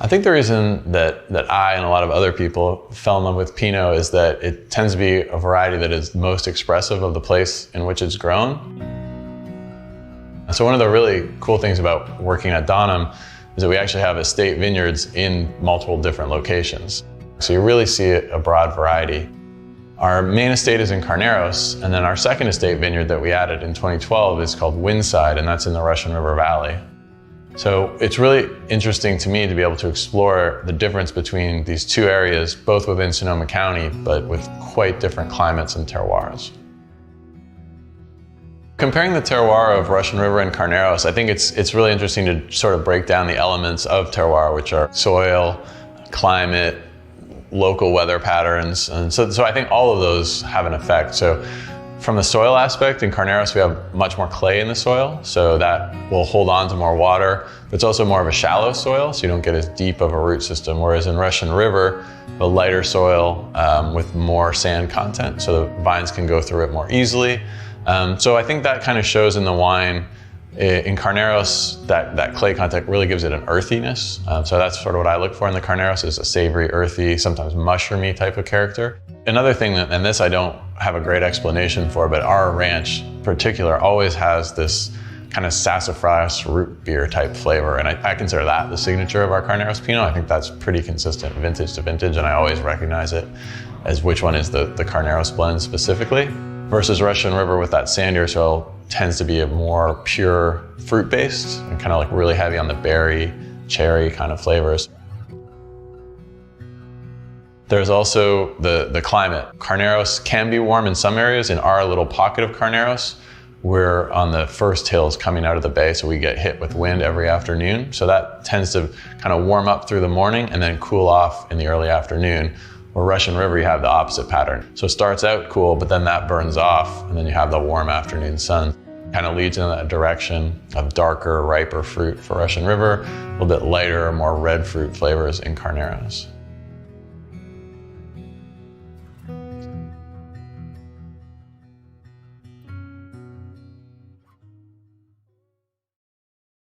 I think the reason that I and a lot of other people fell in love with Pinot is that it tends to be a variety that is most expressive of the place in which it's grown. So one of the really cool things about working at Donham is that we actually have estate vineyards in multiple different locations. So you really see a broad variety. Our main estate is in Carneros, and then our second estate vineyard that we added in 2012 is called Windside, and that's in the Russian River Valley. So it's really interesting to me to be able to explore the difference between these two areas, both within Sonoma County, but with quite different climates and terroirs. Comparing the terroir of Russian River and Carneros, I think it's really interesting to sort of break down the elements of terroir, which are soil, climate, local weather patterns. And so I think all of those have an effect. So from the soil aspect, in Carneros we have much more clay in the soil, so that will hold on to more water. But it's also more of a shallow soil, so you don't get as deep of a root system. Whereas in Russian River, a lighter soil with more sand content, so the vines can go through it more easily. So I think that kind of shows in the wine. In Carneros, that clay content really gives it an earthiness. So that's sort of what I look for in the Carneros, is a savory, earthy, sometimes mushroomy type of character. Another thing that, and this I don't have a great explanation for, but our ranch in particular always has this kind of sassafras root beer type flavor. And I consider that the signature of our Carneros Pinot. I think that's pretty consistent vintage to vintage, and I always recognize it as which one is the Carneros blend specifically. Versus Russian River with that sandier soil tends to be a more pure fruit-based and kind of like really heavy on the berry, cherry kind of flavors. There's also the climate. Carneros can be warm in some areas. In our little pocket of Carneros, we're on the first hills coming out of the bay, so we get hit with wind every afternoon. So that tends to kind of warm up through the morning and then cool off in the early afternoon. Where Russian River, you have the opposite pattern. So it starts out cool, but then that burns off, and then you have the warm afternoon sun. Kind of leads in that direction of darker, riper fruit for Russian River, a little bit lighter, more red fruit flavors in Carneros.